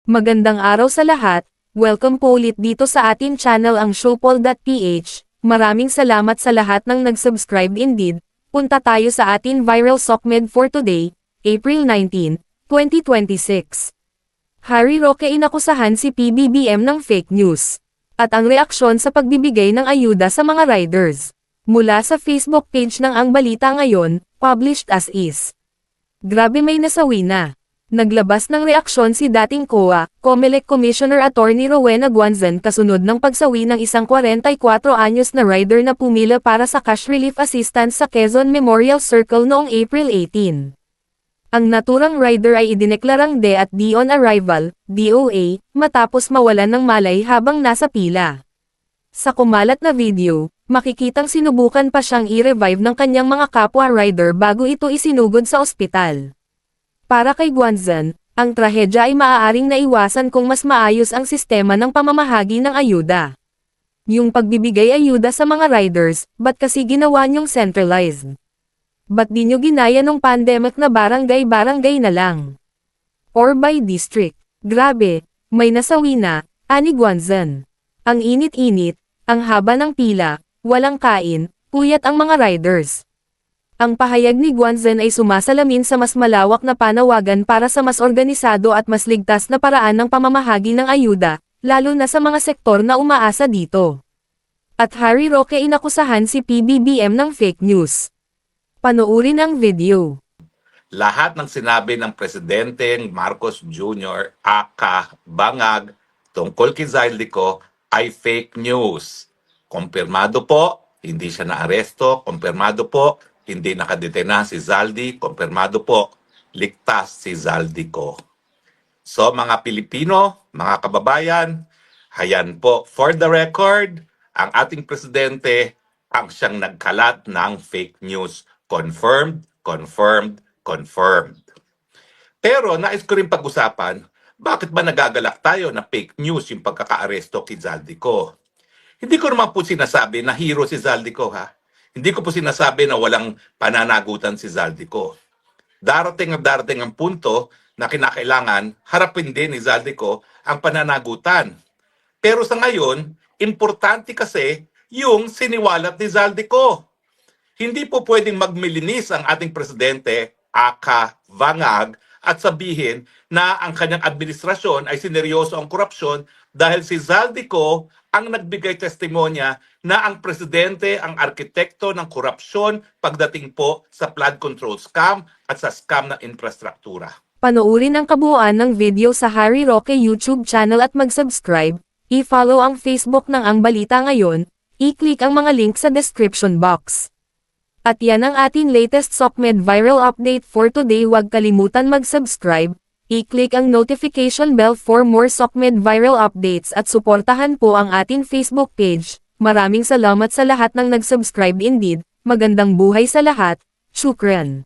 Magandang araw sa lahat, welcome po ulit dito sa atin channel ang Showpol.ph. Maraming salamat sa lahat ng nag-subscribe indeed. Punta tayo sa atin viral SOCMED for today, April 19, 2026. Harry Roque inakusahan si PBBM ng fake news. At ang reaksyon sa pagbibigay ng ayuda sa mga riders. Mula sa Facebook page ng Ang Balita Ngayon, published as is. Grabe, may nasawi na. Naglabas ng reaksyon si dating COA, COMELEC Commissioner Attorney Rowena Guanzon kasunod ng pagsawi ng isang 44 anyos na rider na pumila para sa cash relief assistance sa Quezon Memorial Circle noong April 18. Ang naturang rider ay idineklarang D at D on arrival, DOA, matapos mawalan ng malay habang nasa pila. Sa kumalat na video, makikitang sinubukan pa siyang i-revive ng kanyang mga kapwa rider bago ito isinugod sa ospital. Para kay Guanzon, ang trahedya ay maaaring naiwasan kung mas maayos ang sistema ng pamamahagi ng ayuda. Yung pagbibigay ayuda sa mga riders, ba't kasi ginawa niyong centralized? Ba't di nyo ginaya nung pandemic na barangay-barangay na lang? Or by district? Grabe, may nasawi na, ani Guanzon. Ang init-init, ang haba ng pila, walang kain, puyat ang mga riders. Ang pahayag ni Guanzon ay sumasalamin sa mas malawak na panawagan para sa mas organisado at mas ligtas na paraan ng pamamahagi ng ayuda, lalo na sa mga sektor na umaasa dito. At Harry Roque inakusahan si PBBM ng fake news. Panoorin ang video. Lahat ng sinabi ng Presidente Marcos Jr. aka Bangag tungkol kay Zaldico ay fake news. Kumpirmado po, hindi siya naaresto. Kumpirmado po, hindi nakadetena si Zaldi. Kumpirmado po, ligtas si Zaldico. So mga Pilipino, mga kababayan, hayan po, for the record, ang ating Presidente ang siyang nagkalat ng fake news. Confirmed, confirmed, confirmed. Pero nais ko rin pag-usapan, bakit ba nagagalak tayo na fake news yung pagkakaaresto kay Zaldico? Hindi ko naman po sinasabi na hero si Zaldico, ha? Hindi ko po sinasabi na walang pananagutan si Zaldico. Darating ang punto na kinakailangan harapin din ni Zaldico ang pananagutan. Pero sa ngayon, importante kasi yung siniwalat ni Zaldico. Hindi po pwedeng magmilinis ang ating Presidente, aka Bangag, at sabihin na ang kanyang administrasyon ay sineryoso ang korupsyon dahil si Zaldico ang nagbigay testimonya na ang Presidente ang arkitekto ng korupsyon pagdating po sa flood control scam at sa scam na infrastruktura. Panoorin ang kabuuan ng video sa Harry Roque YouTube channel at mag-subscribe, i-follow ang Facebook ng Ang Balita Ngayon, i-click ang mga link sa description box. At yan ang ating latest SOCMED viral update for today. Huwag kalimutan mag-subscribe, i-click ang notification bell for more SOCMED viral updates at suportahan po ang ating Facebook page. Maraming salamat sa lahat ng nag-subscribe indeed. Magandang buhay sa lahat. Shukran.